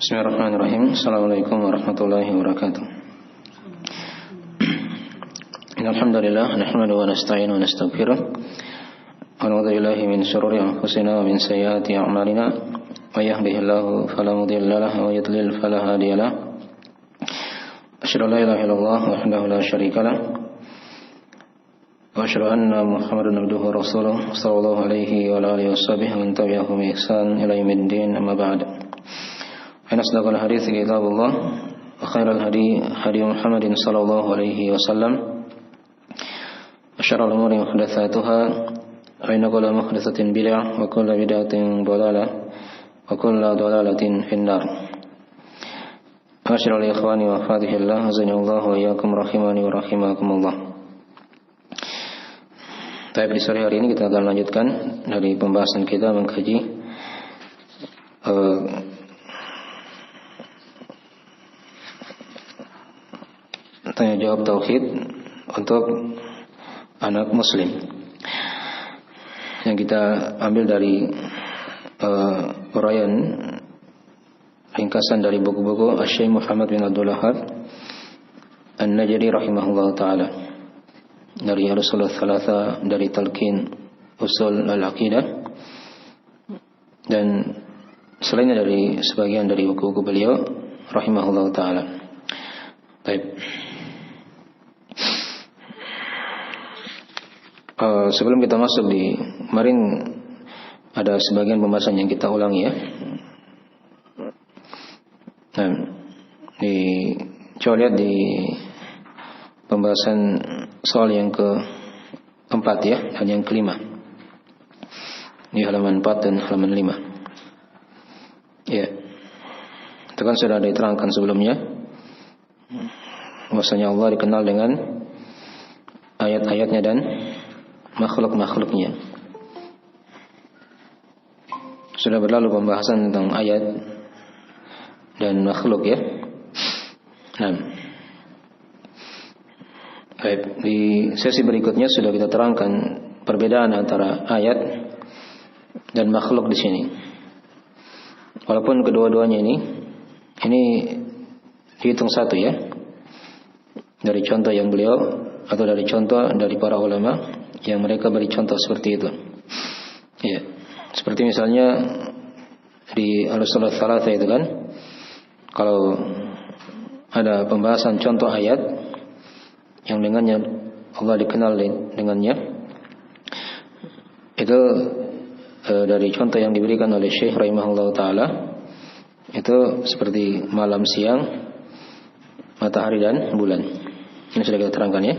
Bismillahirrahmanirrahim. Assalamualaikum warahmatullahi wabarakatuh. Alhamdulillah, nahmaduhu wa nasta'inu wa nastaghfiruh. Wa na'udzu billahi min shururi anfusina wa min sayyiati a'malina. May yahdihillahu fala mudilla lahu wa yudlil fala hadiya lahu. Asyhadu an la ilaha illallah wahdahu la syarika lahu. Wa asyhadu anna Muhammadan abduhu wa rasuluh sallallahu alaihi wa alihi washabbihi wa man tabi'ahum bi ihsan ila yaumiddin. Amma ba'd. أصدق الحديث كتاب الله وخير الهدي هدي محمد صلى الله عليه وسلم وشر الأمور محدثاتها وإن كل محدثة بدعة وكل بدعة ضلالة وكل ضلالة في النار. أشهد الإخواني وأخواتي الله أعزني الله وإياكم رحمني ورحمكم الله. Tapi di sore hari ini kita akan lanjutkan dari pembahasan kita mengkaji tanya jawab tauhid untuk anak muslim yang kita ambil dari uraian ringkasan dari buku-buku Asy-Syaikh Muhammad bin Abdul Wahhab An-Najdi rahimahullah taala, dari Ar-Usul Tsalatsa, dari Talqin Usul Al-Aqidah, dan selainnya dari sebagian dari buku-buku beliau rahimahullah taala. Baik. Sebelum kita masuk di kemarin ada sebagian pembahasan yang kita ulangi ya. Nah, coba lihat di pembahasan soal yang keempat ya, dan yang kelima di halaman 4 dan halaman 5. Ya, itu kan sudah diterangkan sebelumnya bahwasanya Allah dikenal dengan ayat-ayatnya dan makhluk-makhluknya. Sudah berlalu pembahasan tentang ayat dan makhluk ya. Nah, baik, di sesi berikutnya sudah kita terangkan perbedaan antara ayat dan makhluk di sini. Walaupun kedua-duanya ini dihitung satu ya, dari contoh yang beliau atau dari contoh dari para ulama yang mereka beri contoh seperti itu. Ya, seperti misalnya di Al-Usul Tsalatsa itu kan, kalau ada pembahasan contoh ayat yang dengannya Allah dikenal dengannya, itu dari contoh yang diberikan oleh Syekh rahimahullah taala, itu seperti malam, siang, matahari dan bulan. Ini sudah kita terangkan ya.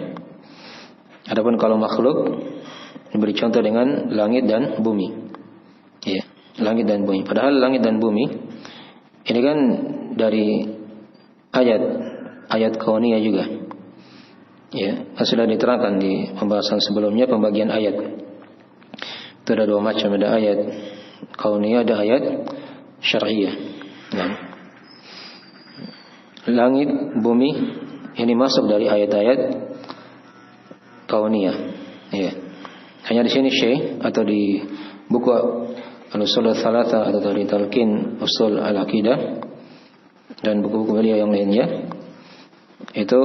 Adapun kalau makhluk diberi contoh dengan langit dan bumi. Ya, langit dan bumi. Padahal langit dan bumi ini kan dari ayat kauniyah juga. Ya, sudah diterangkan di pembahasan sebelumnya pembagian ayat. Itu ada dua macam, ada ayat kauniyah, ada ayat syar'iyyah. Nah, langit, bumi ini masuk dari ayat-ayat kauniyah. Ya. Hanya di sini Syekh atau di buku Al-Usul Tsalatsa atau dari Talqin Usul Al-Aqidah dan buku-buku beliau yang lainnya itu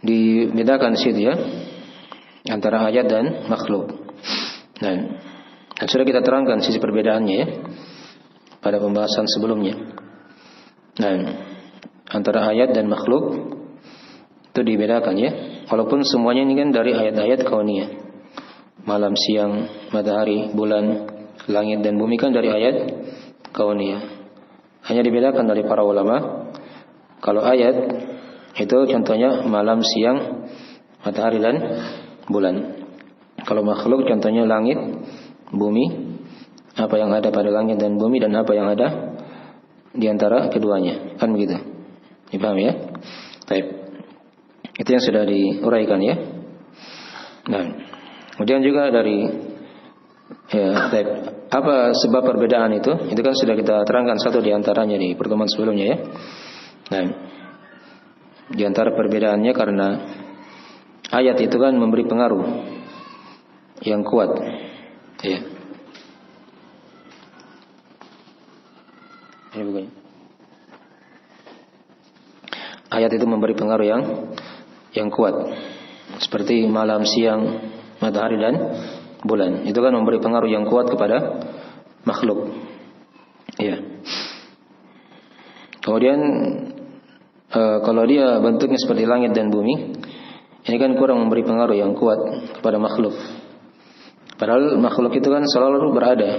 dibedakan di situ ya antara ayat dan makhluk. Dan sudah kita terangkan sisi perbedaannya ya pada pembahasan sebelumnya. Nah, antara ayat dan makhluk itu dibedakan ya. Walaupun semuanya ini kan dari ayat-ayat kauniyah. Malam, siang, matahari, bulan, langit dan bumi kan dari ayat kauniyah. Hanya dibedakan dari para ulama. Kalau ayat itu contohnya malam, siang, matahari dan bulan. Kalau makhluk contohnya langit, bumi, apa yang ada pada langit dan bumi dan apa yang ada di antara keduanya. Kan begitu. Dipahami ya? Baik. Itu yang sudah diuraikan ya. Nah, kemudian juga dari apa sebab perbedaan itu? Itu kan sudah kita terangkan satu di antaranya di pertemuan sebelumnya ya. Nah, di antara perbedaannya karena ayat itu kan memberi pengaruh yang kuat. Ya. Ini bukannya. Ayat itu memberi pengaruh yang kuat. Seperti malam, siang, matahari dan bulan. Itu kan memberi pengaruh yang kuat kepada makhluk. Ya. Kemudian kalau dia bentuknya seperti langit dan bumi, ini kan kurang memberi pengaruh yang kuat kepada makhluk. Padahal makhluk itu kan selalu berada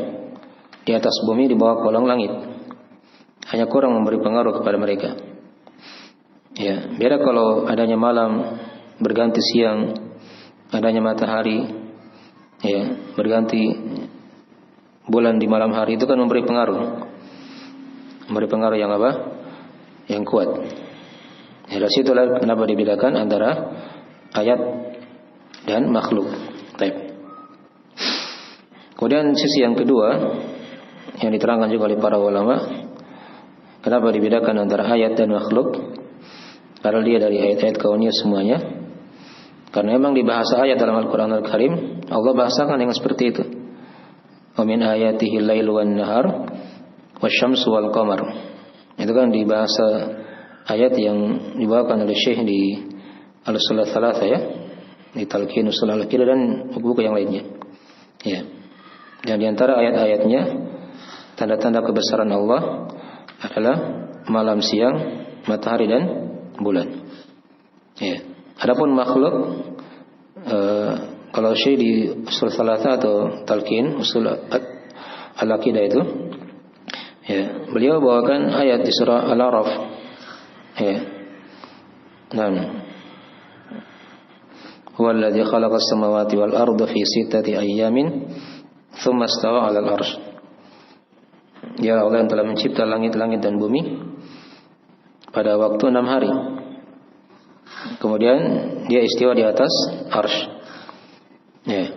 di atas bumi, di bawah kolong langit. Hanya kurang memberi pengaruh kepada mereka. Ya, beda kalau adanya malam berganti siang, adanya matahari, ya, berganti bulan di malam hari, itu kan memberi pengaruh. Memberi pengaruh yang apa? Yang kuat. Ya, dari situlah kenapa dibedakan antara ayat dan makhluk. Baik. Kemudian sisi yang kedua yang diterangkan juga oleh para ulama, kenapa dibedakan antara ayat dan makhluk? Karena dia dari ayat-ayat kauniyah semuanya. Karena memang di bahasa ayat dalam Al-Quran Al-Karim, Allah bahasakan dengan seperti itu. Wa min ayatihi lailu wan nahar wasyamsu wal qamar. Itu kan di bahasa ayat yang dibawakan oleh Syekh di Al-Usul Tsalatsa ya, di Talqin Usul Al-Aqidah dan buku-buku yang lainnya. Ya. Dan di antara ayat-ayatnya tanda-tanda kebesaran Allah adalah malam, siang, matahari dan bulan. Ya. Adapun makhluk, kalau Syekh di Usul Tsalatsa atau Talqin Usul Al-Aqidah itu, ya, beliau bawakan ayat di surah Al-A'raf. Ya. Huwa alladzi khalaqas samawati wal arda fi sittati ayyamin tsumma istawa 'alal 'arsy. Dia Allah yang telah mencipta langit-langit dan bumi pada waktu 6 hari. Kemudian dia istiwa di atas arsy. Ya.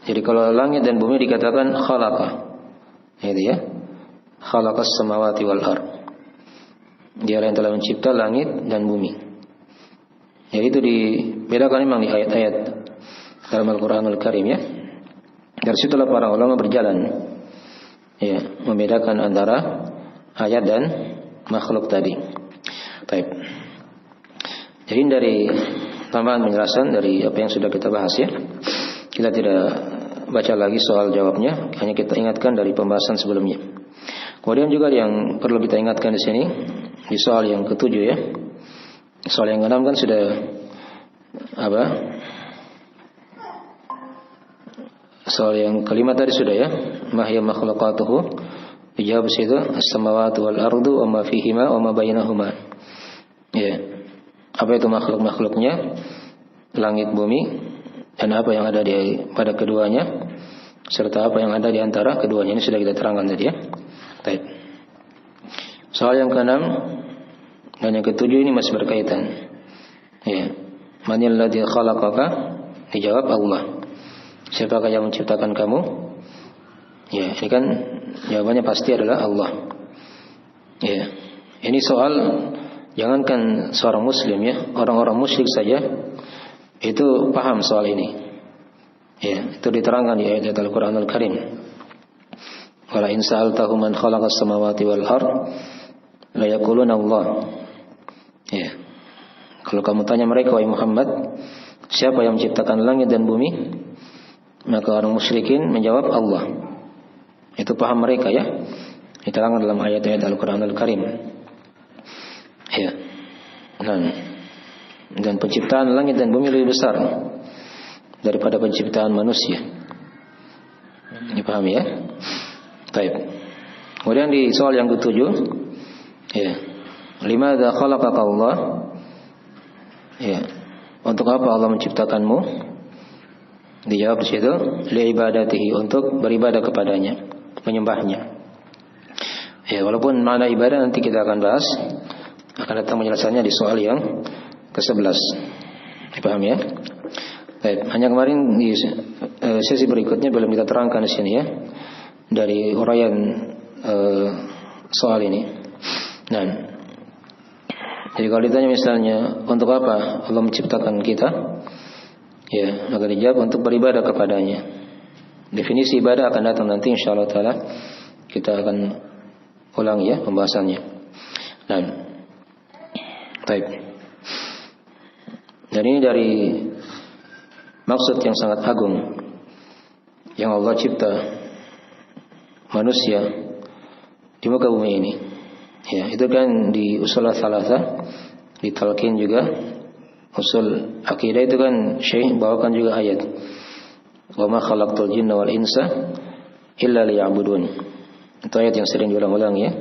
Jadi kalau langit dan bumi dikatakan khalaqa. Itu ya. Khalaqas samawati wal ard. Dia yang telah mencipta langit dan bumi. Ya, itu dibedakan memang di ayat-ayat dalam Al-Qur'anul Karim ya. Dari situlah para ulama berjalan ya, membedakan antara ayat dan makhluk tadi. Baik. Jadi dari tambahan penjelasan dari apa yang sudah kita bahas ya, kita tidak baca lagi soal jawabnya, hanya kita ingatkan dari pembahasan sebelumnya. Kemudian juga yang perlu kita ingatkan di sini di soal yang ketujuh ya. Soal yang keenam kan sudah apa? Soal yang kelima tadi sudah ya. Mahya makhluqatuhu. Dijawab situ as-samawati wal ardu wa ma fihima wa ma bainahuma. Ya. Apa itu makhluk-makhluknya? Langit, bumi, dan apa yang ada di pada keduanya, serta apa yang ada di antara keduanya. Ini sudah kita terangkan tadi ya. Baik. Soal yang keenam dan yang ketujuh ini masih berkaitan. Ya. Manil ladzi khalaqaka? Dijawab Allah. Siapakah yang menciptakan kamu? Ya, ini kan jawabannya pasti adalah Allah. Ya. Ini soal jangankan seorang muslim ya, orang-orang musyrik saja itu paham soal ini. Ya, itu diterangkan di ayat Al-Qur'an Al-Karim. Wala in sa'altahum man khalaqas samawati wal ard la yaquluna Allah. Ya. Kalau kamu tanya mereka wahai Muhammad, siapa yang menciptakan langit dan bumi? Maka orang musyrikin menjawab Allah. Itu paham mereka ya. Diterangkan dalam ayat-ayat Al-Qur'an Al-Karim. Ya. Dan penciptaan langit dan bumi lebih besar daripada penciptaan manusia. Ini paham ya? Baik. Kemudian di soal yang ketujuh, ya. Limadza khalaqaka Allah? Ya. Untuk apa Allah menciptakanmu? Dijawab di situ, li ibadatihi, untuk beribadah kepadanya, menyembahnya. Ya, walaupun makna ibadah nanti kita akan bahas, akan datang penjelasannya di soal yang ke-11. Dipaham ya? Baik, hanya kemarin di sesi berikutnya belum kita terangkan di sini ya, dari uraian soal ini. Nah, jadi kalau ditanya misalnya untuk apa Allah menciptakan kita, ya, maka dijawab untuk beribadah kepadanya. Definisi ibadah akan datang nanti insyaallah taala. Kita akan ulangi ya pembahasannya. Nah, baik. Dan ini dari maksud yang sangat agung yang Allah cipta manusia di muka bumi ini. Ya, itu kan di usul tsalatsa, di talqin juga usul akidah itu kan Syekh bawakan juga ayat. Wa ma khalaqtul jinna wal insa illa liya'budun. Itu ayat yang sering diulang-ulang ya.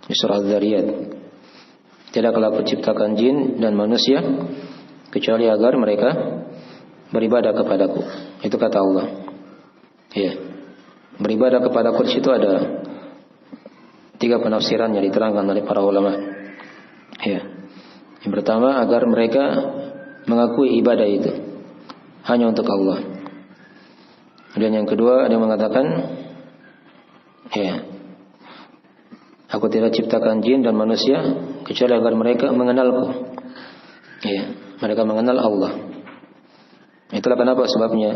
Di surah Az-Zariyat. Tidaklah aku ciptakan jin dan manusia kecuali agar mereka beribadah kepadaku. Itu kata Allah. Ya. Beribadah kepadaku di situ ada 3 penafsiran yang diterangkan oleh para ulama. Ya. Yang pertama agar mereka mengakui ibadah itu hanya untuk Allah. Dan yang kedua ada yang mengatakan, ya, aku tidak ciptakan jin dan manusia kecuali agar mereka mengenalku. Ya, mereka mengenal Allah. Itulah kenapa sebabnya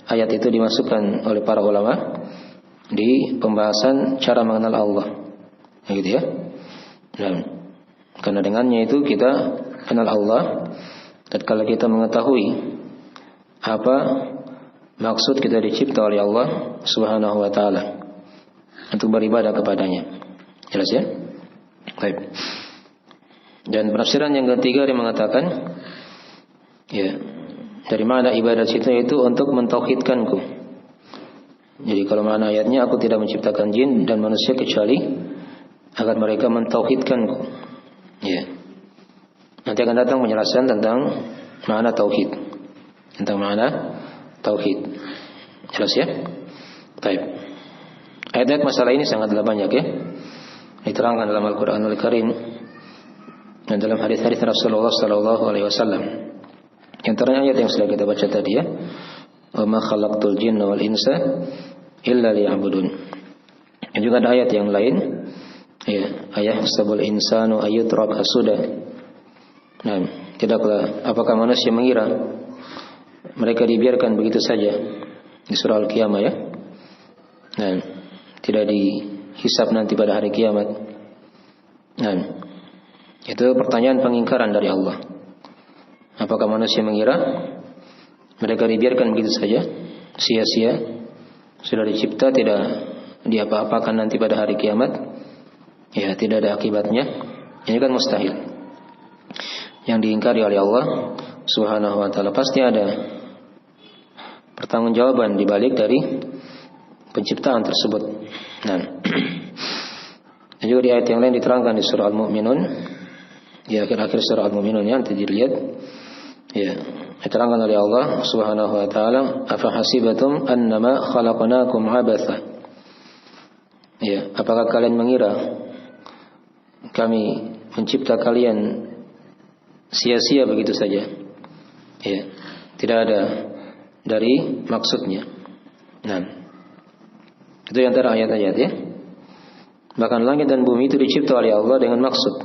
ayat itu dimasukkan oleh para ulama di pembahasan cara mengenal Allah. Gitu ya. Dan karena dengannya itu kita kenal Allah. Dan kalau kita mengetahui apa maksud kita dicipta oleh Allah Subhanahu wa taala untuk beribadah kepadanya. Jelas ya? Baik. Dan penafsiran yang ketiga dia mengatakan, ya, dari mana ibadah itu untuk mentauhidkanku. Jadi kalau mana ayatnya aku tidak menciptakan jin dan manusia kecuali agar mereka mentauhidkanku. Ya. Nanti akan datang penjelasan tentang makna tauhid. Tentang makna tauhid. Jelas ya? Baik. Ayat-ayat masalah ini sangatlah banyak ya. Diterangkan dalam Al-Qur'anul Karim dan dalam hadis-hadis Rasulullah sallallahu alaihi wasallam. Yang antaranya ayat yang sudah kita baca tadi ya. Wa ma khalaqtul jinna wal insa illa liya'budun. Dan juga ada ayat yang lain. Ya, ayahsabul insanu ayyutraka sudah. Nah, tidaklah apakah manusia mengira mereka dibiarkan begitu saja di surah Al-Qiyamah ya. Nah, tidak dihisab nanti pada hari kiamat. Nah, itu pertanyaan pengingkaran dari Allah. Apakah manusia mengira mereka dibiarkan begitu saja, sia-sia, sudah dicipta tidak diapa-apakan nanti pada hari kiamat? Ya, tidak ada akibatnya. Ini kan mustahil. Yang diingkari oleh Allah Subhanahu wa taala pasti ada pertanggungjawaban di balik dari penciptaan tersebut. Nah, dan juga di ayat yang lain diterangkan di surah Al-Mu'minun, di akhir-akhir surah Al-Mu'minun ya, nanti dilihat. Ya, diterangkan oleh Allah Subhanahu wa taala, "Afa hasibatum annama khalaqnakum abatha." Ya, apakah kalian mengira kami mencipta kalian sia-sia begitu saja? Ya, tidak ada dari maksudnya. Nah, itu yang antara ayat-ayat ya. Bahkan langit dan bumi itu dicipta oleh Allah dengan maksud.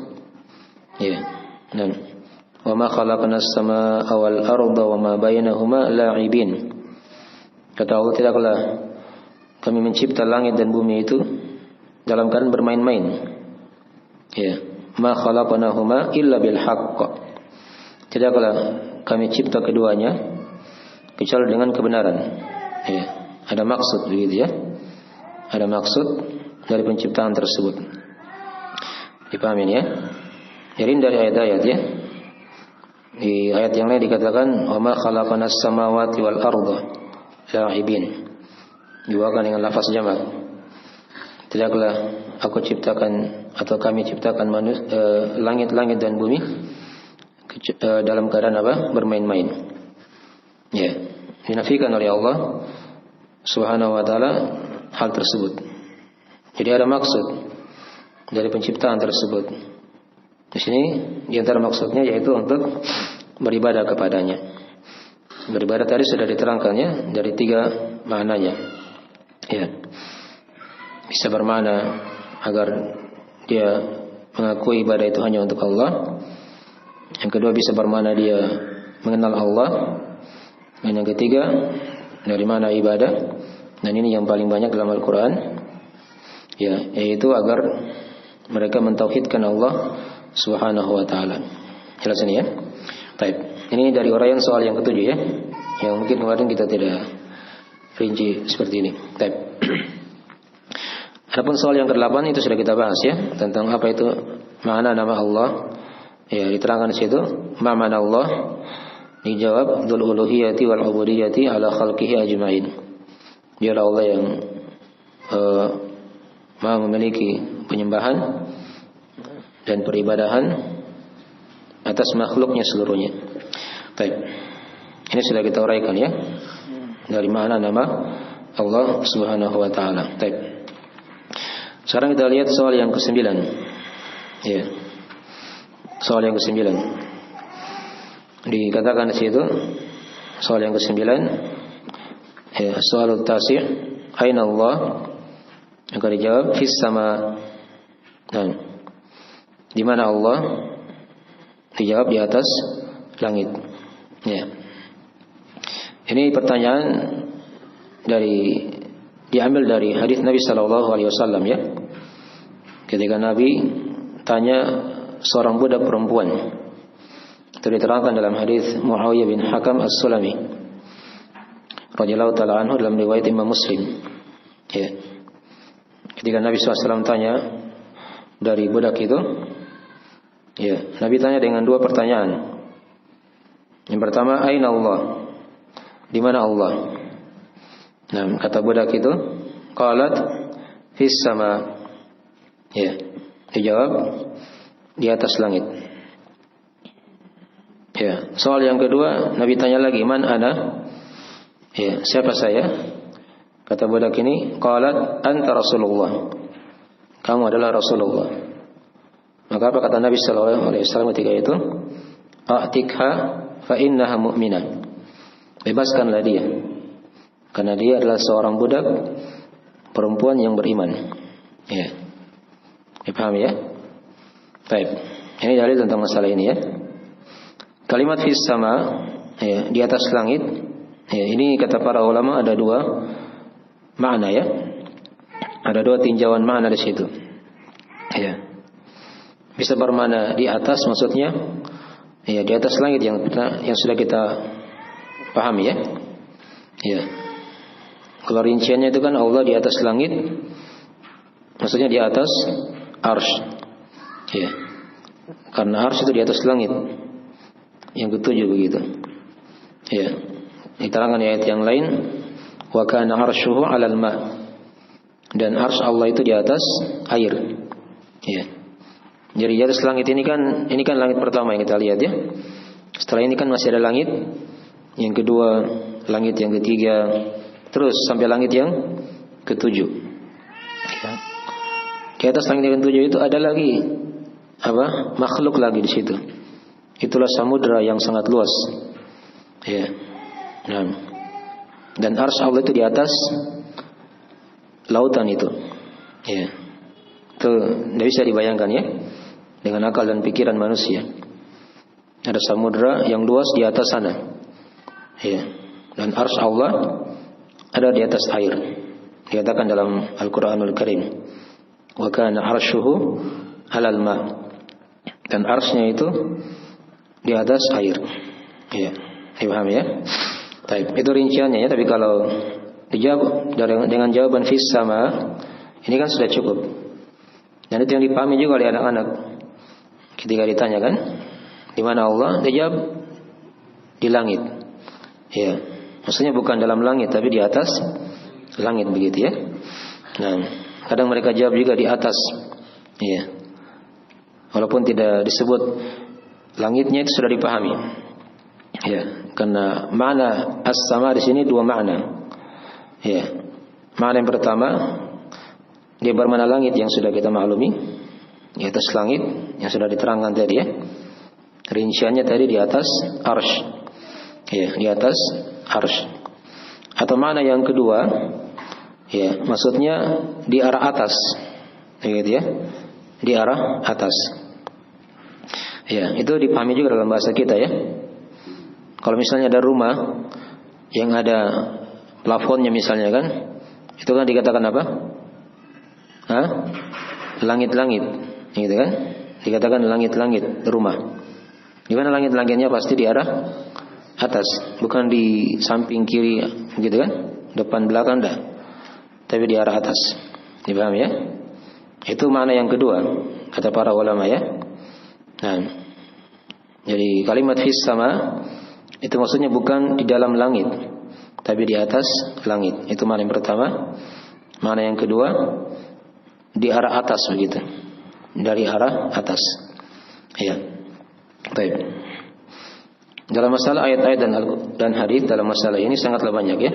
Ya. Nah, wa ma khalaqnas samaa'a wal arda wa ma bainahuma la'ibin. Kata Allah, tidaklah kami mencipta langit dan bumi itu dalam keadaan bermain-main. Ya, ma khalaqnahuma illa bil haqq. Tidaklah kami cipta keduanya kecuali dengan kebenaran. Ya, ada maksud begitu ya. Ada maksud dari penciptaan tersebut. Dipahami ya? Jadi dari ayat-ayat ya. Di ayat yang lain dikatakan wa ma khalaqnas samawati wal arda la'ibin. Diwakilkan dengan lafaz jamak. Tidaklah aku ciptakan atau kami ciptakan langit-langit dan bumi dalam keadaan apa? Bermain-main. Ya, dinafikan oleh Allah Subhanahu wa taala hal tersebut. Jadi ada maksud dari penciptaan tersebut. Di sini di antara maksudnya yaitu untuk beribadah kepadanya. Beribadah tadi sudah diterangkannya dari 3 maknanya. Ya. Bisa bermakna agar dia mengakui ibadah itu hanya untuk Allah. Yang kedua bisa bermakna dia mengenal Allah. Dan yang ketiga dari mana ibadah. Dan ini yang paling banyak dalam Al-Quran. Ya, yaitu agar mereka mentauhidkan Allah Subhanahu wa taala. Jelas ini ya? Baik. Ini dari uraian soal yang ketujuh ya. Yang mungkin kemarin kita tidak rinci seperti ini. Baik. Adapun soal yang ke-8 itu sudah kita bahas ya, tentang apa itu makna nama Allah. Ya, diterangkan di situ, makna Allah dijawab dzul uluhiyati wal ubudiyyati ala khalqihi ajmain. Dialah Allah yang Maha memiliki penyembahan dan peribadahan atas makhluknya seluruhnya. Baik. Ini sudah kita uraikan ya, dari makna nama Allah Subhanahu wa taala. Baik. Sekarang kita lihat soal yang ke-9. Ya. Soal yang ke-9. Dikatakan di situ soal yang ke-9, ya, soal tasi', aina Allah? Maka dijawab fis sama. Nah, di mana Allah? Dijawab di atas langit. Ya. Ini pertanyaan diambil dari hadis Nabi sallallahu alaihi wasallam ya. Ketika Nabi tanya seorang budak perempuan. Itu diterangkan dalam hadis Muawiyah bin Hakam As-Sulami radhiyallahu taala anhu dalam riwayat Imam Muslim. Ya. Ketika Nabi SAW tanya dari budak itu, ya, Nabi tanya dengan dua pertanyaan. Yang pertama, aina Allah? Di mana Allah? Nah, kata budak itu, qalat fis sama. Ya, dijawab di atas langit. Ya, soal yang kedua, Nabi tanya lagi, man ana? Ya, siapa saya? Kata budak ini, qalat anta Rasulullah. Kamu adalah Rasulullah. Maka apa kata Nabi sallallahu alaihi wasallam ketika itu? A'tikha fa innaha mu'minah. Bebaskanlah dia, karena dia adalah seorang budak perempuan yang beriman. Ya. Dipahami ya? Baik. Ini dalil tentang masalah ini ya. Kalimat fis sama, ya, di atas langit. Ya, ini kata para ulama ada dua makna ya. Ada dua tinjauan makna di situ. Ya. Bisa bermakna di atas, maksudnya ya di atas langit yang sudah kita pahami ya. Ya. Kalau rinciannya itu kan Allah di atas langit, maksudnya di atas arsy. Ya. Karena arsy itu di atas langit. Yang ketujuh begitu. Ya. Diterangkan di ayat yang lain, wa kana arsyuhu 'alal ma'. Dan arsy Allah itu di atas air. Ya. Jadi di atas langit ini kan langit pertama yang kita lihat ya. Setelah ini kan masih ada langit yang kedua, langit yang ketiga, terus sampai langit yang ketujuh. Ya. Di atas langit yang ketujuh itu ada lagi apa? Makhluk lagi di situ. Itulah samudra yang sangat luas. Ya. Nah. Dan arsy Allah itu di atas lautan itu. Ya. Itu tidak bisa dibayangkan ya dengan akal dan pikiran manusia. Ada samudra yang luas di atas sana. Ya. Dan arsy Allah ada di atas air. Dikatakan dalam Al-Qur'anul Karim, wa kana arsyuhu 'alal ma'. Dan arsy-nya itu di atas air. Ya. Dipahami ya? Baik, itu rinciannya ya, tapi kalau dijawab dengan jawaban fis sama, ini kan sudah cukup. Dan itu yang dipahami juga oleh anak-anak. Ketika ditanya kan, di mana Allah? Dia jawab di langit. Ya, maksudnya bukan dalam langit, tapi di atas langit begitu ya. Nah, kadang mereka jawab juga di atas. Ya, walaupun tidak disebut langitnya itu sudah dipahami. Ya, karena makna as-sama di sini dua makna. Ya, makna yang pertama dia bermakna langit yang sudah kita maklumi, di atas langit yang sudah diterangkan tadi ya. Rinciannya tadi di atas arsy. Ya, di atas arsy. Atau makna yang kedua, ya, maksudnya di arah atas. Begitu ya. Di arah atas. Ya, itu dipahami juga dalam bahasa kita ya. Kalau misalnya ada rumah yang ada plafonnya misalnya kan, itu kan dikatakan apa? langit-langit, gitu kan? Dikatakan langit-langit rumah. Di mana langit-langitnya pasti di arah atas, bukan di samping kiri, gitu kan? Depan belakang enggak, tapi di arah atas. Dipahami ya? Itu makna yang kedua kata para ulama ya. Nah, jadi kalimat fis sama itu maksudnya bukan di dalam langit, tapi di atas langit. Itu makna yang pertama. Makna yang kedua, di arah atas begitu. Dari arah atas. Ya. Baik. Dalam masalah ayat-ayat dan hadis dalam masalah ini sangatlah banyak ya.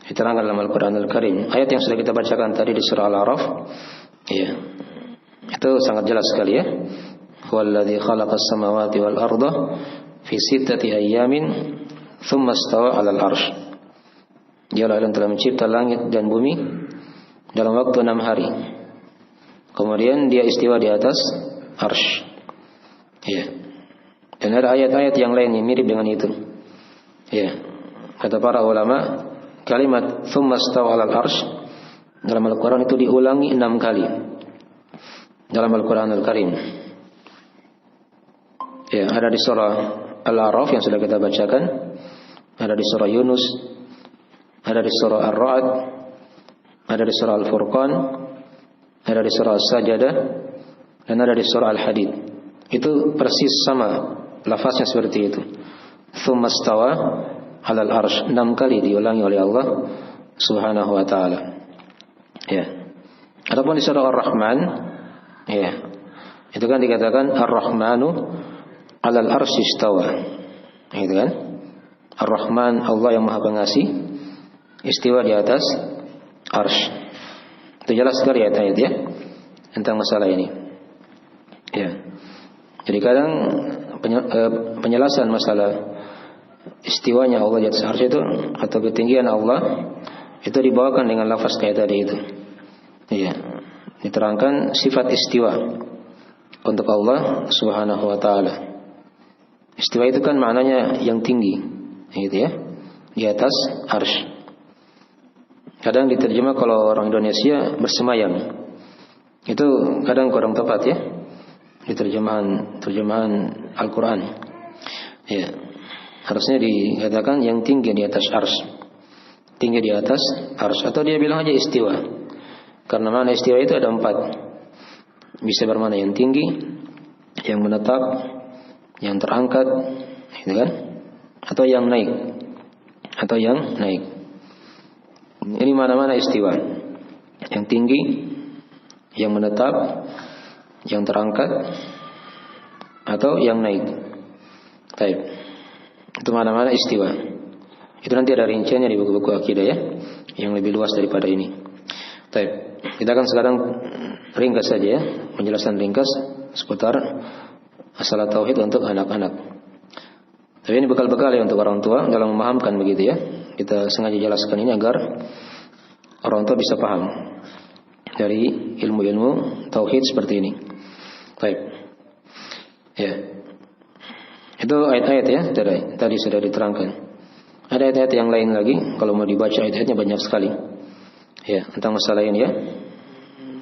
Diterangkan dalam Al-Qur'an Al-Karim. Ayat yang sudah kita bacakan tadi di surah Al-A'raf, ya. Itu sangat jelas sekali ya. Huwallazi khalaqas samawati wal arda fi sittati ayyamin tsumma istawa 'alal 'arsy. Dialah yang telah mencipta langit dan bumi dalam waktu 6 hari. Kemudian dia istiwa di atas arsy. Ya. Dan ada ayat-ayat yang lain yang mirip dengan itu. Ya. Kata para ulama, kalimat tsumma istawa 'alal 'arsy dalam Al-Qur'an itu diulangi 6 kali. Dalam Al-Qur'an Al-Karim. Ya, ada di surah Al-A'raf yang sudah kita bacakan, ada di surah Yunus, ada di surah Ar-Ra'd, ada di surah Al-Furqan, ada di surah As-Sajdah, dan ada di surah Al-Hadid. Itu persis sama lafaznya seperti itu. Tsumma istawa 'alal 'arsy, 6 kali diulangi oleh Allah Subhanahu wa taala. Ya. Adapun di surah Ar-Rahman, ya. Itu kan dikatakan Ar-Rahmanu 'alal 'arsy istawa. Gitu kan? Ar-Rahman, Allah yang Maha Pengasih, istiwa di atas arsy. Itu jelas sekali ayat-ayat ya tentang masalah ini. Ya. Jadi kadang penjelasan masalah istiwanya Allah di atas arsy itu atau ketinggian Allah itu dibawakan dengan lafaz kayak tadi itu. Iya. Diterangkan sifat istiwa untuk Allah Subhanahu wa taala. Istiwa itu kan maknanya yang tinggi, gitu ya. Di atas arsy. Kadang diterjemah kalau orang Indonesia bersemayam. Itu kadang kurang tepat ya. Di terjemahan Al-Qur'an. Ya. Harusnya dikatakan yang tinggi di atas arsy. Tinggi di atas arsy, atau dia bilang aja istiwa. Karena makna istiwa itu ada 4. Bisa bermakna yang tinggi, yang menetap, yang terangkat, gitu kan? Atau yang naik. Atau yang naik. Ini mana-mana istiwa. Yang tinggi, yang menetap, yang terangkat, atau yang naik. Baik. Itu mana-mana istiwa. Itu nanti ada rinciannya di buku-buku akidah ya, yang lebih luas daripada ini. Baik. Kita akan sekarang ringkas saja ya, penjelasan ringkas seputar masalah tauhid untuk anak-anak. Tapi ini bekal-bekal ya untuk orang tua dalam memahamkan begitu ya. Kita sengaja jelaskan ini agar orang tua bisa paham dari ilmu-ilmu tauhid seperti ini. Baik. Ya. Itu ayat-ayat ya, tadi sudah diterangkan. Ada ayat-ayat yang lain lagi, kalau mau dibaca ayat-ayatnya banyak sekali. Ya, tentang masalah ini ya.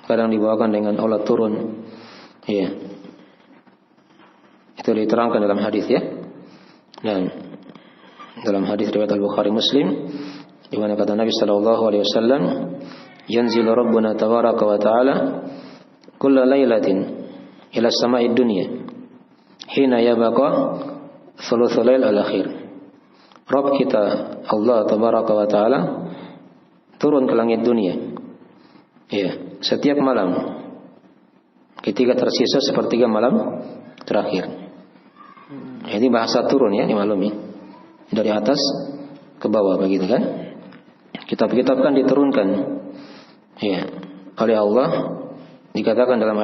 Kadang dibawakan dengan Allah turun. Ya. Itu diterangkan dalam hadis ya. Dan dalam hadis riwayat Al-Bukhari Muslim, di mana kata Nabi sallallahu alaihi wasallam, "Yanzilu Rabbuna tabaraka wa ta'ala kulla lailatin ila sama'id dunya hina yabqa thuluthul lail al-akhir." Rabb kita Allah tabaraka wa ta'ala turun ke langit dunia. Ya, setiap malam ketika tersisa sepertiga malam terakhir. Ini bahasa turun ya, dimaklumi. Dari atas ke bawah begitu kan? Kitab-kitab kan diturunkan ya oleh Allah, dikatakan dalam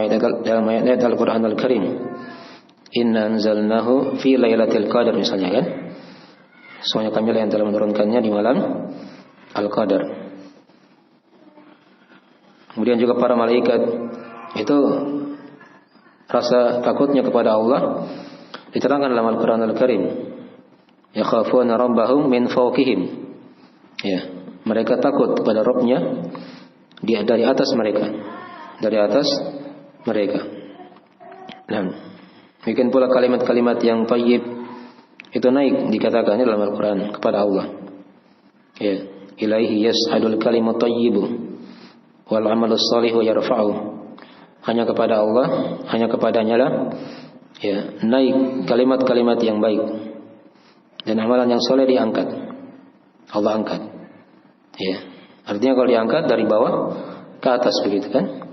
ayat Al-Qur'an Al-Karim, "Inna anzalnahu fi lailatul qadar," misalnya kan? Semuanya kami yang telah menurunkannya di malam Al-Qadar. Kemudian juga para malaikat itu rasa takutnya kepada Allah diterangkan dalam Al-Qur'an Al-Karim. Yakhafuna rabbahum min fawqihim. Ya, mereka takut kepada Rabbnya dari atas mereka. dari atas mereka. Nah, bikin pula kalimat-kalimat yang thayyib itu naik dikatakan dalam Al-Quran kepada Allah. Ya, ilaihi yas'adul kalimat thayyibu wal amalus shalihu yarfa'u. Hanya kepada Allah, hanya kepadanya lah ya naik kalimat-kalimat yang baik dan amalan yang soleh diangkat. Allah angkat. Ya, artinya kalau diangkat dari bawah ke atas begitu kan?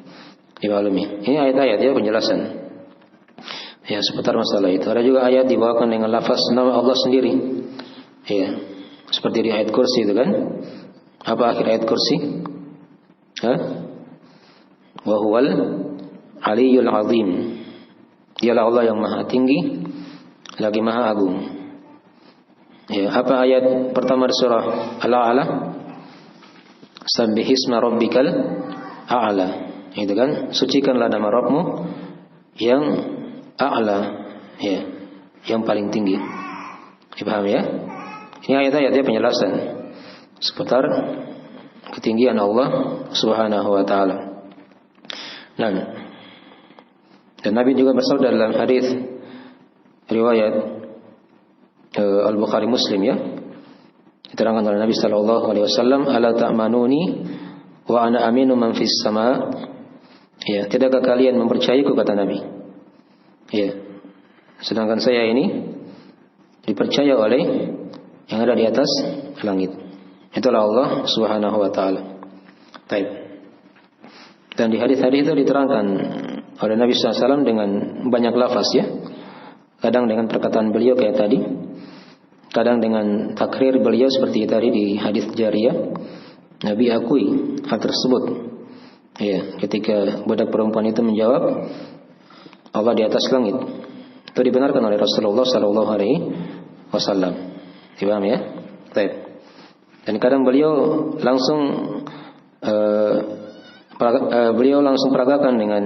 Dimaklumi. Ini ayat-ayat ya penjelasan. Ya seputar masalah itu. Ada juga ayat dibawakan dengan lafaz nama Allah sendiri. Ya, seperti di ayat kursi itu kan? Apa akhir ayat kursi? Wa huwal Aliyul Azim. Dialah Allah yang maha tinggi lagi maha agung. Ya, apa ayat pertama di surah Al-A'la? Sabbihisma rabbikal a'la. Itu kan, sucikanlah nama Rabbmu yang a'la, ya, yang paling tinggi. Dipahami ya? Ini ayat-ayatnya penjelasan seputar ketinggian Allah Subhanahu wa taala. Nah, dan Nabi juga bersabda dalam hadis riwayat Al-Bukhari Muslim ya. Diterangkan oleh Nabi sallallahu alaihi wasallam, "Ala ta'manuni wa ana aminu man fis sama." Ya, tidakkah kalian mempercayaiku kata Nabi? Ya. Sedangkan saya ini dipercaya oleh yang ada di atas langit. Itulah Allah Subhanahu wa taala. Baik. Dan di hadis-hadis itu diterangkan oleh Nabi SAW dengan banyak lafaz ya. Kadang dengan perkataan beliau kayak tadi, kadang dengan takrir beliau seperti tadi di hadis Jariyah. Nabi akui hal tersebut. Ya, ketika budak perempuan itu menjawab, Allah di atas langit. Itu dibenarkan oleh Rasulullah sallallahu alaihi wasallam. Paham ya? Baik. Dan kadang beliau langsung peragakan dengan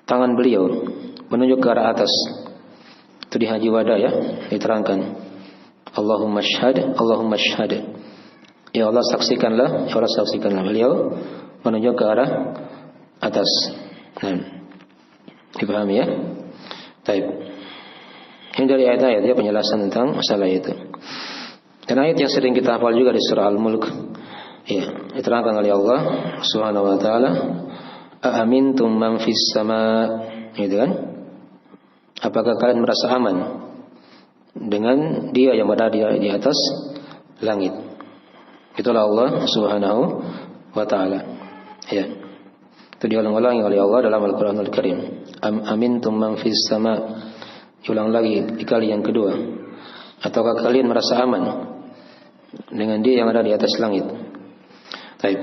tangan beliau menunjuk ke arah atas. Itu di Haji Wada ya, diterangkan. Allahumma syhad, Allahumma syhad. Ya Allah saksikanlah, ya Allah saksikanlah. Beliau menunjuk ke arah atas. Nah, dipahami ya? Baik. Ini dari ayat-ayat ya penjelasan tentang masalah itu. Dan ayat yang sering kita hafal juga di surah Al-Mulk. Ya, diterangkan oleh Allah Subhanahu wa taala, "Aamintum man fis sama?" Gitu kan? Apakah kalian merasa aman dengan Dia yang berada di atas langit? Itulah Allah Subhanahu wa taala. Ya. Itu diulang-ulangi oleh Allah dalam Al-Qur'anul Karim. Amintum man fis sama. Diulang lagi di kali yang kedua. Ataukah kalian merasa aman dengan Dia yang ada di atas langit? Baik.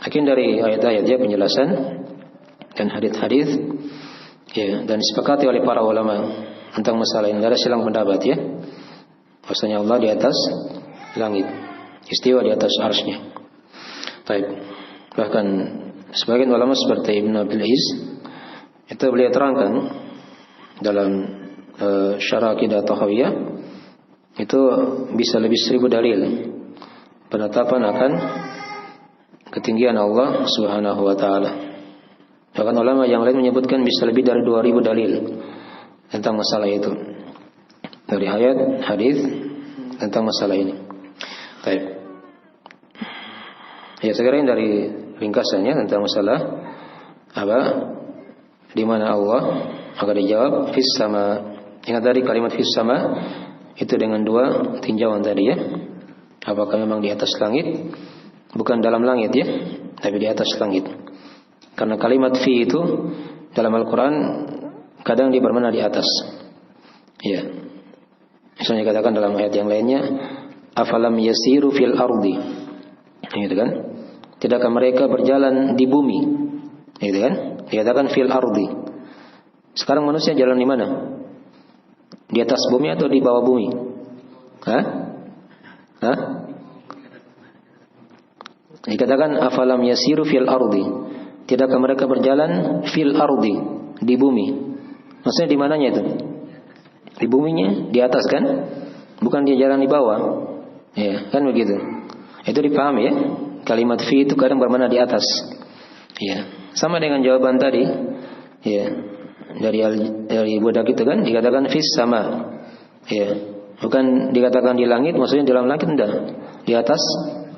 Akhir dari ayat-ayat ya penjelasan dan hadis-hadis ya, dan disepakati oleh para ulama tentang masalah ini. Ada silang pendapat ya. Bahwasanya Allah di atas langit, istiwa di atas arsy-Nya. Baik. Bahkan sebagian ulama seperti Ibn Abdul Aziz itu beliau terangkan dalam Syarah Aqidah Tahawiyah itu bisa lebih 1000 dalil penetapan akan ketinggian Allah Subhanahu wa taala. Bahkan ulama yang lain menyebutkan bisa lebih dari 2000 dalil tentang masalah itu. Dari ayat, hadis tentang masalah ini. Baik. Ya, sekarang dari ringkasannya tentang masalah apa? Di mana Allah? Maka dijawab fis sama. Ingat tadi kalimat fis sama itu dengan 2 tinjauan tadi ya. Apakah memang di atas langit? Bukan dalam langit ya, tapi di atas langit. Karena kalimat fi itu dalam Al-Quran kadang dia bermakna di atas. Ya. Misalnya katakan dalam ayat yang lainnya, afalam yasiru fil ardi. Gitu kan? Tidakkah mereka berjalan di bumi? Gitu kan? Dikatakan fil ardi. Sekarang manusia jalan di mana? Di atas bumi atau di bawah bumi? Hah? Dikatakan afalam yasiru fil ardi. Tidakkah mereka berjalan fil ardi, di bumi? Maksudnya di mananya itu? Di buminya, di atas kan? Bukan dia jalan di bawah. Ya, kan begitu. Itu dipahami ya? Kalimat fi itu kadang bermakna di atas. Ya. Sama dengan jawaban tadi, ya, dari budak itu kan dikatakan fis sama, ya, bukan dikatakan di langit, maksudnya di dalam langit, enggak, di atas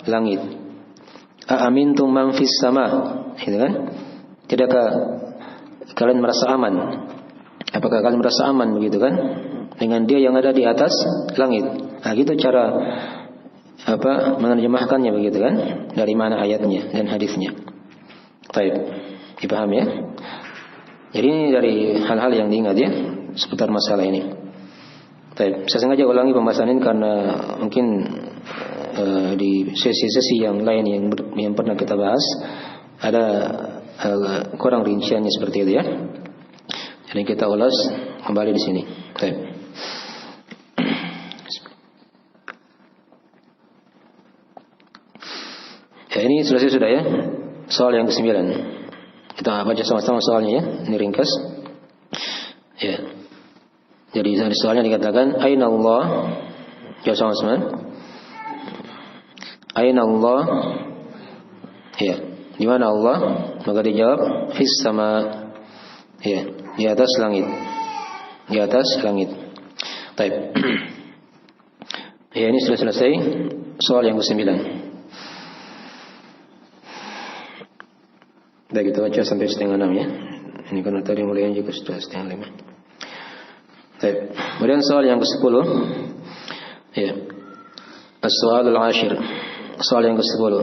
langit. Aamintum man fis sama, gitu kan? Tidakkah kalian merasa aman? Apakah kalian merasa aman begitu kan? Dengan dia yang ada di atas langit. Nah, gitu cara menerjemahkannya begitu kan? Dari mana ayatnya dan hadisnya. Baik, dipahami ya? Jadi ini dari hal-hal yang diingat ya seputar masalah ini. Baik, saya sengaja ulangi pembahasan ini karena mungkin di sesi-sesi yang lain yang pernah kita bahas ada kurang rinciannya seperti itu ya. Jadi kita ulas kembali di sini. Baik. Ya, ini selesai sudah ya. Soal yang ke-9. Kita baca sama-sama soalnya ya. Ini ringkas. Ya. Jadi dari soalnya dikatakan Aina Allah. Jawab sama-sama. Aina Allah. Ya. Di mana Allah? Maka dijawab fis sama. Ya, di atas langit. Di atas langit. Baik. Ya, ini sudah selesai soal yang ke-9. Baik, kita baca sampai 5:30 ya. Ini karena tadi mulainya juga sudah 5:30. Baik. Kemudian soal yang ke-10. Ya. As-soalul 'ashir. Soal yang ke-10.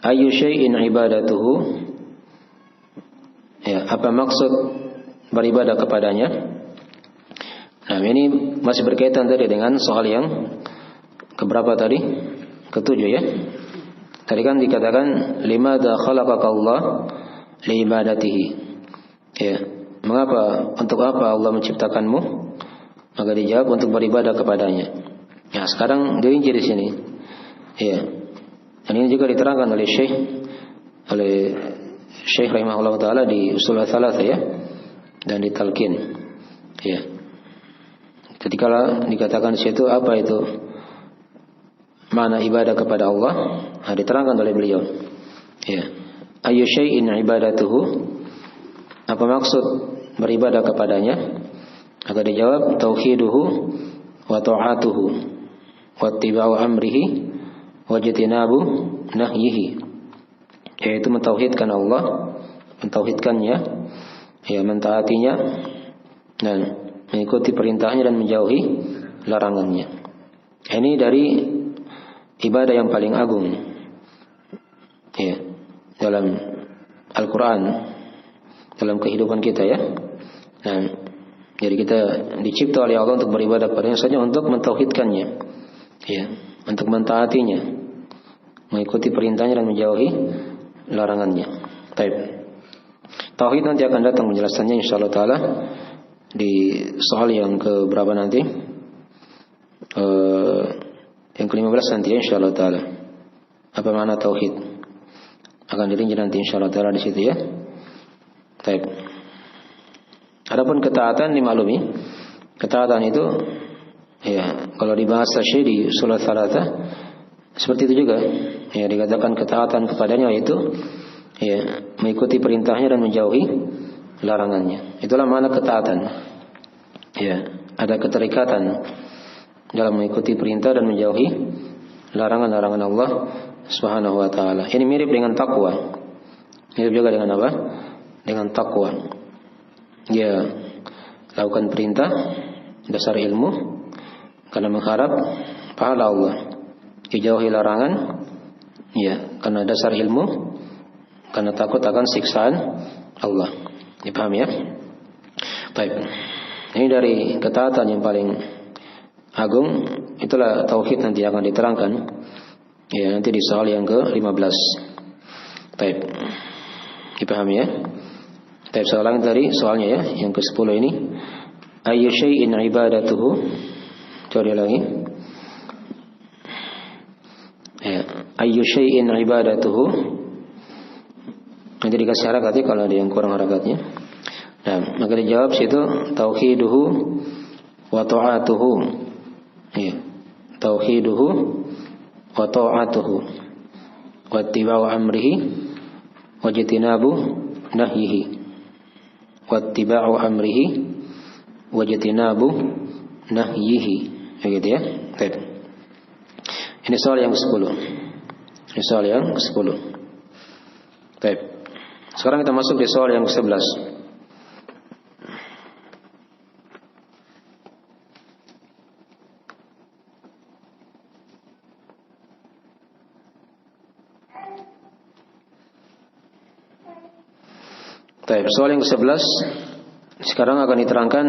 Ayyu syai'in ibadatuhu? Ya, apa maksud beribadah kepadanya? Nah, ini masih berkaitan tadi dengan soal yang keberapa tadi? Ke-7 ya. Tadi kan dikatakan limadza khalaqaka Allah liibadatihi. Ya, mengapa, untuk apa Allah menciptakanmu? Maka dijawab untuk beribadah kepadanya. Ya, sekarang dirinci di sini. Ya. Dan ini juga diterangkan oleh Syekh rahimahullah taala di Ushul Tsalatsah ya, dan di Talqin. Ya. Jadi kalau dikatakan di situ apa itu makna ibadah kepada Allah, diterangkan oleh beliau. Ya. Ayyu syai'in ibadatuhu? Apa maksud beribadah kepadanya? Maka dijawab tauhiduhu wa ta'atuhu wa ittiba'u amrihi wajtinabu nahyihi, yaitu mentauhidkan Allah, mentauhidkannya, ya, mentaatinya dan mengikuti perintahnya dan menjauhi larangannya. Ini dari ibadah yang paling agung ya dalam Al-Quran, dalam kehidupan kita ya. Nah, jadi kita dicipta oleh Allah untuk beribadah kepadanya saja, untuk mentauhidkannya ya, untuk mentaatinya, mengikuti perintahnya dan menjauhi larangannya. Baik. Tauhid nanti akan datang menjelaskannya insyaallah taala di soal yang ke berapa nanti? Yang ke-15 nanti ya, insyaallah taala. Apa makna tauhid? Akan dirinci nanti insyaallah taala di situ ya. Baik. Adapun ketaatan dimaklumi. Ketaatan itu ya, kalau di bahasa Syekh di Ushul Tsalatsah seperti itu juga. Ya, dikatakan ketaatan kepadanya yaitu ya, mengikuti perintahnya dan menjauhi larangannya. Itulah makna ketaatan. Ya, ada keterikatan dalam mengikuti perintah dan menjauhi larangan-larangan Allah Subhanahu wa taala. Ini mirip dengan takwa. Mirip juga dengan apa? Dengan takwa. Ya, lakukan perintah dasar ilmu karena mengharap pahala Allah. Dijauhi larangan ya, karena dasar ilmu, karena takut akan siksaan Allah. Dipahami ya? Baik. Ini dari ketaatan yang paling agung, itulah tauhid nanti akan diterangkan. Ya, nanti di soal yang ke-15. Baik. Dipahami ya? Baik, soal lagi tadi soalnya ya, yang ke-10 ini. Ayyu syai'in ibadatuhu? Coba lagi. Ya, ayyu syai'in ibadatuhu? Nanti dikasih harakatnya kalau ada yang kurang harakatnya. Nah, maka dijawab situ tauhiduhu wa ta'atuhu. Ya. Tauhiduhu wa ta'atuhu wa ittiba'u amrihi wa jitinabu nahyihi wattiba'u amrihi wajtinabu nahyihi. Begitu ya. Baik. Ini soal yang ke-10. Ini soal yang ke-10. Baik. Sekarang kita masuk di soal yang ke-11. Baik, soal yang ke-11 sekarang akan diterangkan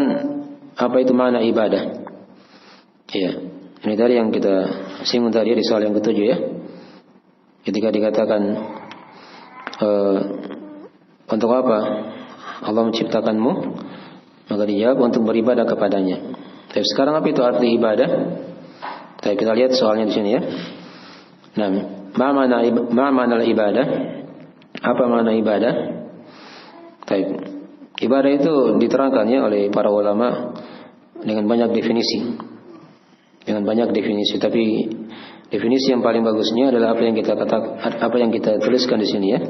apa itu makna ibadah. Iya, ini tadi yang kita singgung tadi di soal yang ke-7 ya. Ketika dikatakan untuk apa Allah menciptakanmu, maka dijawab untuk beribadah kepadanya. Tapi sekarang apa itu arti ibadah? Tapi kita lihat soalnya di sini ya. Nah, makna ibadah? Apa makna ibadah? Baik. Ibadah itu diterangkan ya oleh para ulama dengan banyak definisi. Dengan banyak definisi, tapi definisi yang paling bagusnya adalah apa yang kita tuliskan di sini ya.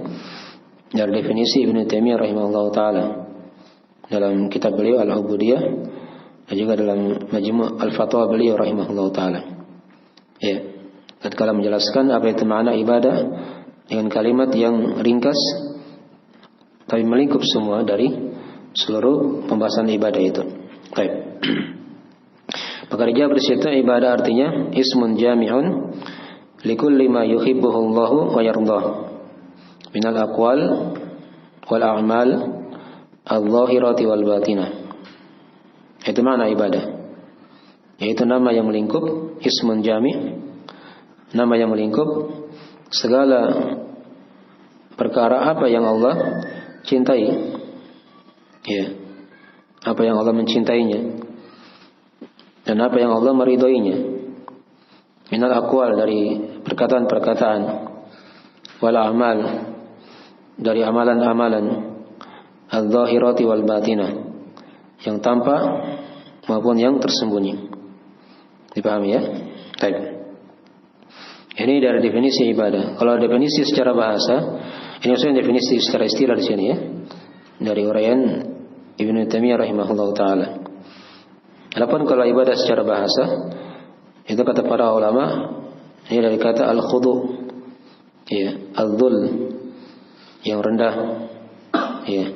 Dari definisi Ibnu Taimiyah rahimahullahu taala dalam kitab beliau Al-Ubudiyah dan juga dalam Majmu' Al-Fatwa beliau rahimahullahu taala. Ya. Tatkala menjelaskan apa itu makna ibadah dengan kalimat yang ringkas tapi melingkup semua dari seluruh pembahasan ibadah itu. Baik. Maka dijawab di situ ibadah artinya ismun jami'un likulli ma yuhibbuhu Allahu wa yardah minal aqwal wal a'mal adh-dhahirati wal batinah. Itu makna ibadah. Yaitu nama yang melingkup, ismun jami', nama yang melingkup segala perkara apa yang Allah cintai, ya, apa yang Allah mencintainya dan apa yang Allah meridhoinya. Minal aqwal, dari perkataan-perkataan, wal a'mal, dari amalan-amalan, adh-dhahirati wal batinah, yang tampak maupun yang tersembunyi. Dipahami ya? Baik. Ini dari definisi ibadah. Kalau definisi secara bahasa, ini maksudnya definisi secara istilah di sini ya, dari uraian Ibnu Taimiyah rahimahullahu taala. Adapun kalau ibadah secara bahasa, itu kata para ulama, ini dari kata al-khudu', ya, al-dhul, yang rendah, ya,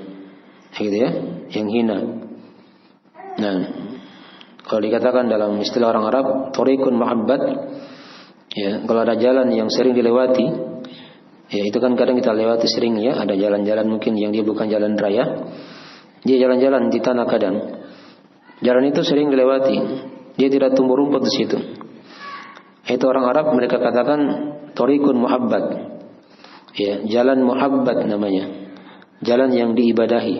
gitu ya, yang hina. Nah, kalau dikatakan dalam istilah orang Arab, thariqun mu'abbad, ya, kalau ada jalan yang sering dilewati. Ya, itu kan kadang kita lewati sering ya, ada jalan-jalan mungkin yang dia bukan jalan raya. Dia jalan-jalan di tanah kadang. Jalan itu sering dilewati. Dia tidak tumbuh rumput di situ. Itu orang Arab mereka katakan thariqun muhabbad. Ya, jalan muhabbad namanya. Jalan yang diibadahi.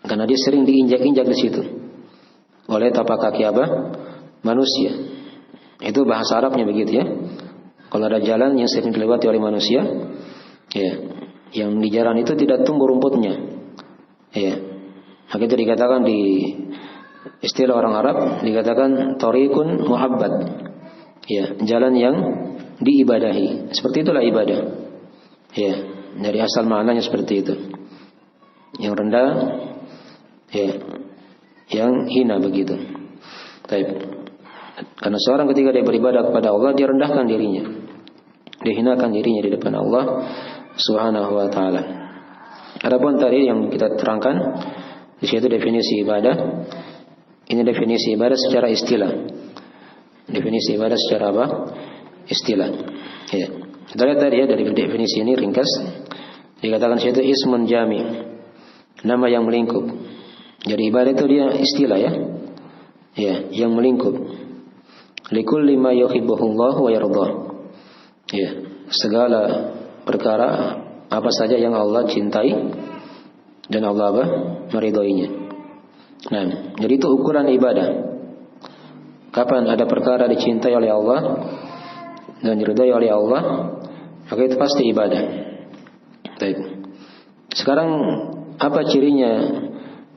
Karena dia sering diinjak-injak di situ oleh tapak kaki apa? Manusia. Itu bahasa Arabnya begitu ya. Kalau ada jalan yang sering dilewati oleh manusia, ya, yang di jalan itu tidak tumbuh rumputnya, ya, maka itu dikatakan di istilah orang Arab dikatakan thariqun muhabbad, ya, jalan yang diibadahi. Seperti itulah ibadah, ya, dari asal maknanya seperti itu, yang rendah, ya, yang hina begitu. Baik. Karena seorang ketika dia beribadah kepada Allah, dia rendahkan dirinya, dia hinakan dirinya di depan Allah Subhanahu wa taala. Adapun tadi yang kita terangkan di situ definisi ibadah. Ini definisi ibadah secara istilah. Definisi ibadah secara apa? Istilah. Ya. Kita lihat tadi ya, dari definisi ini ringkas dikatakan situ ismun jami', nama yang melingkup. Jadi ibadah itu dia istilah ya. Ya, yang melingkup. Likulli ma yuhibbuhullahu wa yardah. Ya, segala perkara apa saja yang Allah cintai dan Allah apa? Meridhoinya. Nah, jadi itu ukuran ibadah. Kapan ada perkara dicintai oleh Allah dan diridhoi oleh Allah, maka itu pasti ibadah. Baik. Sekarang apa cirinya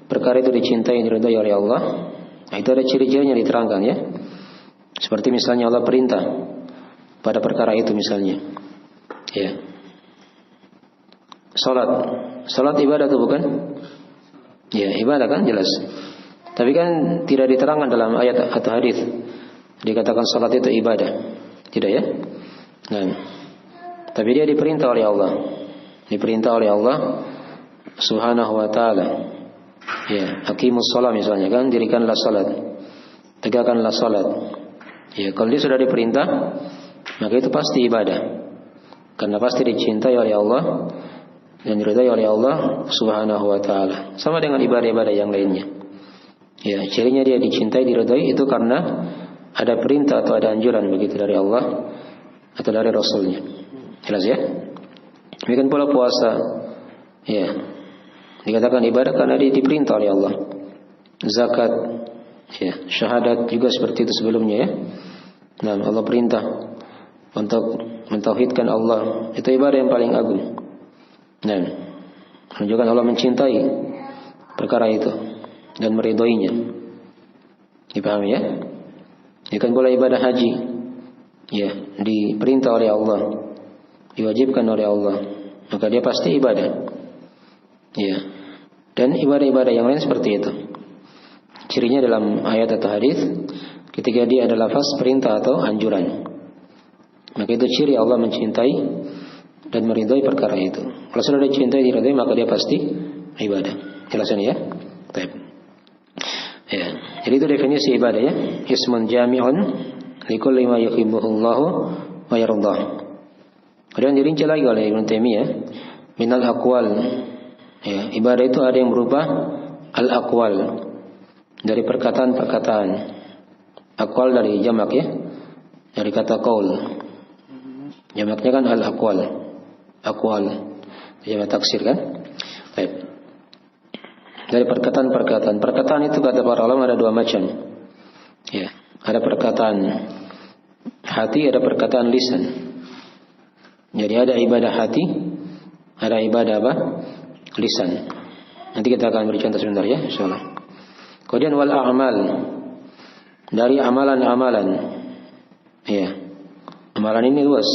perkara itu dicintai dan diridhoi oleh Allah? Nah, itu ada ciri-cirinya diterangkan ya. Seperti misalnya Allah perintah pada perkara itu misalnya. Ya. Salat ibadah itu bukan? Ya, ibadah kan jelas. Tapi kan tidak diterangkan dalam ayat atau hadis dikatakan salat itu ibadah. Tidak ya? Nah, tapi dia diperintah oleh Allah. Diperintah oleh Allah Subhanahu wa taala. Ya, aqimus shalah misalnya kan, dirikanlah salat. Tegakkanlah salat. Ya, kalau dia sudah diperintah, maka itu pasti ibadah. Karena pasti dicintai oleh Allah dan diridhai oleh Allah Subhanahu wa taala. Sama dengan ibadah-ibadah yang lainnya. Ya, cirinya dia dicintai, diridhai itu karena ada perintah atau ada anjuran begitu dari Allah atau dari Rasulnya. Jelas ya? Demikian pula puasa. Ya, dikatakan ibadah karena dia diperintah oleh Allah. Zakat, ya, syahadat juga seperti itu sebelumnya ya. Nah, Allah perintah untuk mentauhidkan Allah, itu ibadah yang paling agung. Nah, menunjukkan Allah mencintai perkara itu dan meridhoinya. Dipahami ya? Demikian pula ibadah haji. Ya, diperintah oleh Allah, diwajibkan oleh Allah, maka dia pasti ibadah. Ya. Dan ibadah-ibadah yang lain seperti itu. Cirinya dalam ayat atau hadis ketika dia ada lafaz perintah atau anjuran, maka itu ciri Allah mencintai dan meridhai perkara itu. Kalau sudah dicintai, diridhai, maka dia pasti ibadah. Jelas ini ya? Baik. Ya. Jadi itu definisi ibadah ya. Ismun jami'un likulli ma yuhibbuhullahu wa yardah. Kemudian dirinci lagi oleh Ibnu Taimiyah, minal aqwal. Ya, ibadah itu ada yang berupa al-aqwal, dari perkataan-perkataan. Aqwal dari jamak ya, dari kata qaul. Jamaknya kan al-aqwal. Aqwal jamak taksir kan? Baik. Dari perkataan-perkataan. Perkataan itu kata para ulama ada dua macam. Ya, ada perkataan hati, ada perkataan lisan. Jadi ada ibadah hati, ada ibadah apa? Lisan. Nanti kita akan beri contoh sebentar ya, insyaallah. Kemudian wal a'mal, dari amalan-amalan. Ya. Amalan ini luas.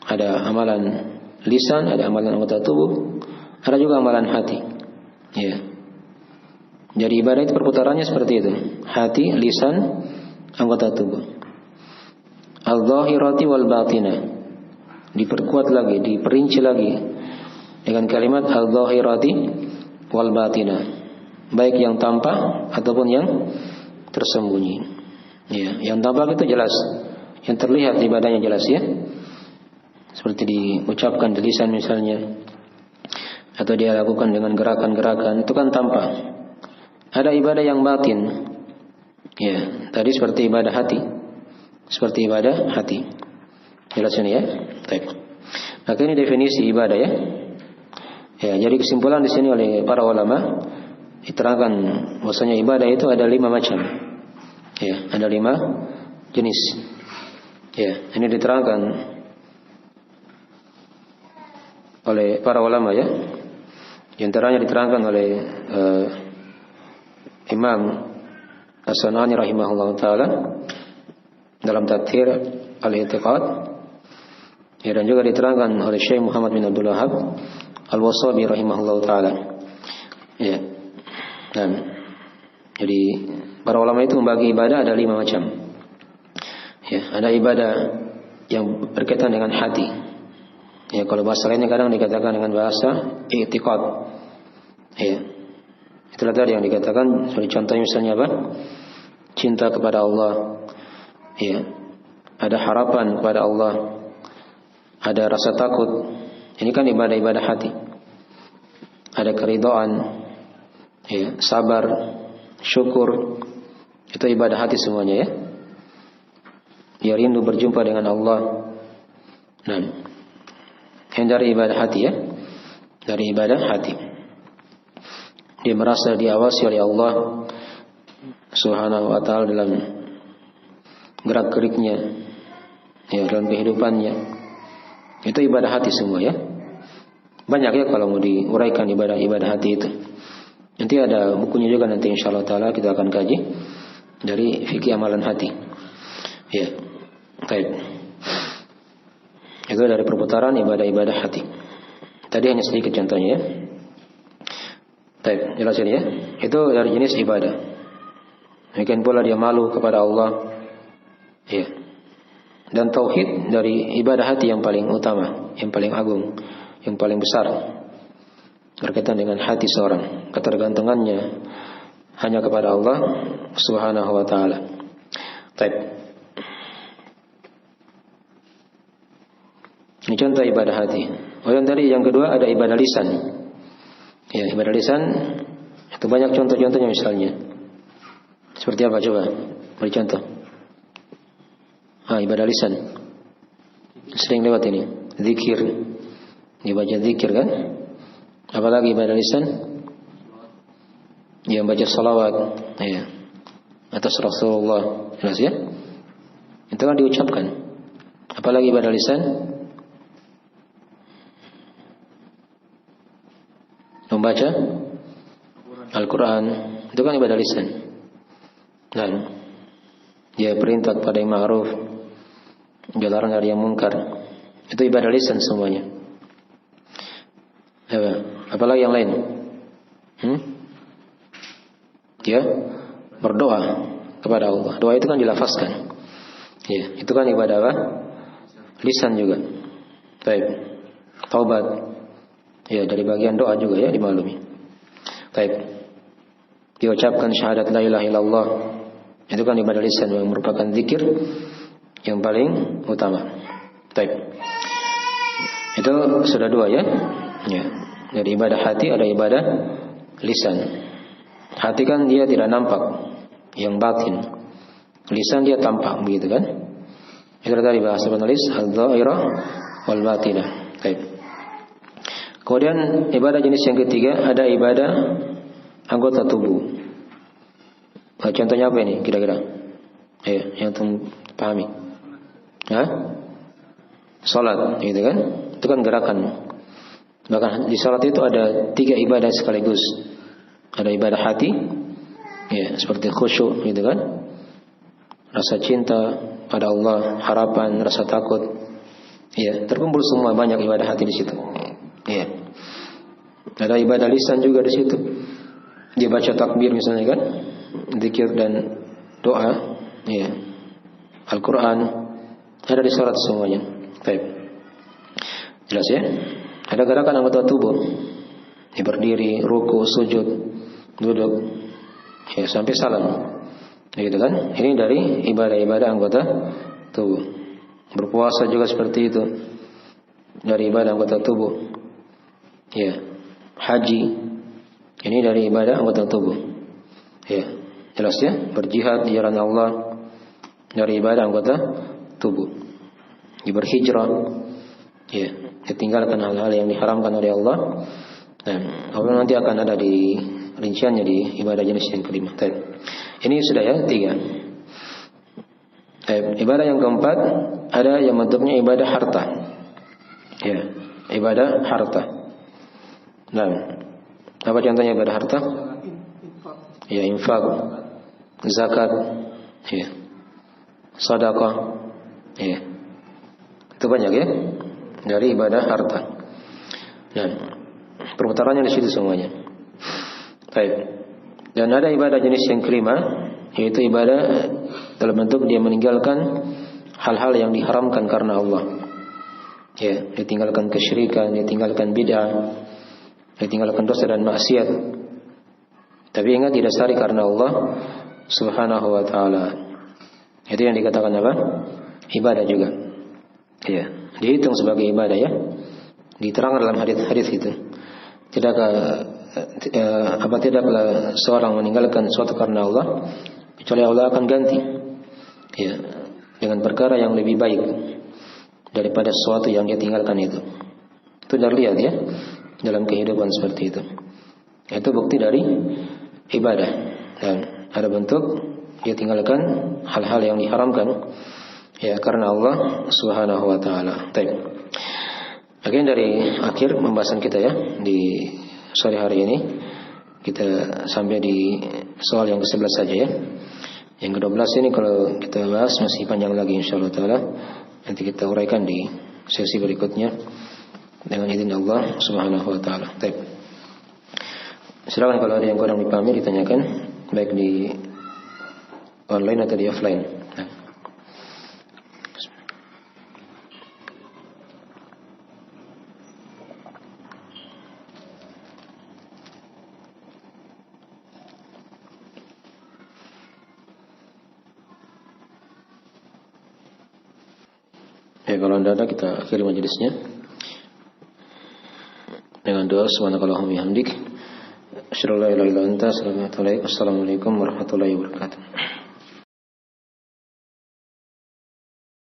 Ada amalan lisan, ada amalan anggota tubuh, ada juga amalan hati. Ya. Jadi ibadah itu perputarannya seperti itu. Hati, lisan, anggota tubuh. Al-zahirati wal batinah. Diperkuat lagi, diperinci lagi dengan kalimat al-zahirati wal batinah. Baik yang tampak ataupun yang tersembunyi. Ya, yang tampak itu jelas, yang terlihat ibadahnya jelas ya. Seperti diucapkan di lisan misalnya, atau dia lakukan dengan gerakan-gerakan, itu kan tampak. Ada ibadah yang batin. Ya, tadi seperti ibadah hati. Seperti ibadah hati. Jelas ini ya? Baik. Maka ini definisi ibadah ya. Ya, jadi kesimpulan di sini oleh para ulama diterangkan bahwasanya ibadah itu ada 5 macam. Ya, ada 5 jenis. Ya, ini diterangkan oleh para ulama ya. Di antaranya diterangkan oleh Imam As-San'ani rahimahullah taala dalam Tathir Al-I'tiqad. Ya, dan juga diterangkan oleh Syekh Muhammad bin Abdul Wahhab Al-Wasabi rahimahullah taala. Ya. Dan jadi para ulama itu membagi ibadah ada 5 macam. Ya, ada ibadah yang berkaitan dengan hati. Ya, kalau bahasa lainnya kadang dikatakan dengan bahasa i'tiqad. Ya. Itulah tadi yang dikatakan sebagai contoh misalnya apa? Cinta kepada Allah. Ya. Ada harapan kepada Allah. Ada rasa takut. Ini kan ibadah-ibadah hati. Ada keridhaan, ya, sabar, syukur. Itu ibadah hati semuanya ya. Dia rindu berjumpa dengan Allah. Nah, yang dari ibadah hati ya. Dari ibadah hati. Dia merasa diawasi oleh Allah Subhanahu wa ta'ala dalam gerak-geriknya, ya, dalam kehidupannya. Itu ibadah hati semua ya. Banyak ya kalau mau diuraikan ibadah-ibadah hati itu. Nanti ada bukunya juga nanti insyaallah taala kita akan kaji dari fikih amalan hati. Ya. Baik. Itu dari perputaran ibadah-ibadah hati. Tadi hanya sedikit contohnya ya. Baik, jelasin ya. Itu dari jenis ibadah. Demikian pula dia malu kepada Allah. Ya. Dan tauhid dari ibadah hati yang paling utama, yang paling agung, yang paling besar. Berkaitan dengan hati seorang, ketergantungannya hanya kepada Allah Subhanahu wa taala. Baik. Ini contoh ibadah hati. Yang tadi yang kedua ada ibadah lisan. Ya, ibadah lisan itu banyak contoh-contohnya misalnya. Seperti apa coba? Beri contoh. Ibadah lisan. Sering lewat ini. Zikir. Dibaca zikir kan? Apalagi ibadah lisan? Yang baca salawat, ya. Atas Rasulullah. Jelas ya? Itu kan diucapkan. Apalagi ibadah lisan? Membaca Al-Quran. Itu kan ibadah lisan. Dan dia perintah kepada yang ma'ruf, dilarang dari yang mungkar. Itu ibadah lisan semuanya. Apalagi yang lain? Ya, berdoa kepada Allah. Doa itu kan dilafazkan. Ya, itu kan ibadah apa? Lisan juga. Baik. Taubat. Ya, dari bagian doa juga ya dimaklumi. Baik. Diucapkan syahadat la ilaha illallah. Itu kan ibadah lisan yang merupakan zikir yang paling utama. Baik. Itu sudah dua ya. Ya. Dari ibadah hati ada ibadah lisan. Hati kan dia tidak nampak, yang batin. Lisan dia tampak, begitu kan? Itu tadi bahasa penulis al-dhahirah wal batinah. Baik. Kemudian ibadah jenis yang ketiga ada ibadah anggota tubuh. Contohnya apa ini kira-kira? Yang pahami. Salat, gitu kan? Itu kan gerakan. Bahkan di salat itu ada 3 ibadah sekaligus. Ada ibadah hati, ya seperti khusyuk, gitu kan? Rasa cinta pada Allah, harapan, rasa takut, ya terkumpul semua banyak ibadah hati di situ. Ya. Ada ibadah lisan juga di situ. Dia baca takbir misalnya kan, zikir dan doa, ya. Al-Quran ada di salat semuanya. Baik. Jelas ya? Ada gerakan anggota tubuh. Dia berdiri, ruku, sujud, duduk, ya sampai salam. Gitu kan? Ini dari ibadah-ibadah anggota tubuh. Berpuasa juga seperti itu. Dari ibadah anggota tubuh. Ya. Haji. Ini dari ibadah anggota tubuh. Ya. Jelas ya? Berjihad di jalan Allah dari ibadah anggota tubuh. Berhijrah. Ya. Ditinggalkan hal-hal yang diharamkan oleh Allah. Dan nanti akan ada di rinciannya di ibadah jenis yang kelima. Ini sudah ya 3. Ibadah yang keempat ada yang bentuknya ibadah harta. Ya, ibadah harta. Nah, apa contohnya ibadah harta? Ya, infak, zakat, ya, sedekah, ya. Itu banyak ya dari ibadah harta. Nah, perputarannya di situ semuanya. Baik. Dan ada ibadah jenis yang kelima, yaitu ibadah dalam bentuk dia meninggalkan hal-hal yang diharamkan karena Allah. Ya, ditinggalkan kesyirikan, ditinggalkan bid'ah, ditinggalkan dosa dan maksiat. Tapi ingat didasari karena Allah Subhanahu wa taala. Itu yang dikatakan apa? Ibadah juga. Ya, dihitung sebagai ibadah ya. Diterangkan dalam hadis-hadis itu. Tidaklah seorang meninggalkan sesuatu karena Allah kecuali Allah akan ganti ya dengan perkara yang lebih baik daripada sesuatu yang dia tinggalkan itu. Itu terlihat ya dalam kehidupan seperti itu. Itu bukti dari ibadah. Dan ada bentuk dia tinggalkan hal-hal yang diharamkan ya karena Allah Subhanahu wa taala. Baik. Akhirnya dari akhir pembahasan kita ya di sore hari ini kita sampai di soal yang ke-11 saja ya. Yang ke-12 ini kalau kita bahas masih panjang lagi insyaallah taala. Nanti kita uraikan di sesi berikutnya. dengan izin Allah Subhanahu wa taala. Baik. Silakan kalau ada yang kurang dipahami ditanyakan baik di online atau di offline. Nah. Ya, kalau tidak ada kita akhiri majelisnya dengan doa subhanakallahumma wa bihamdik asyhadu an la ilaha illa anta astaghfiruka wa atubu ilaik. Assalamualaikum warahmatullahi wabarakatuh.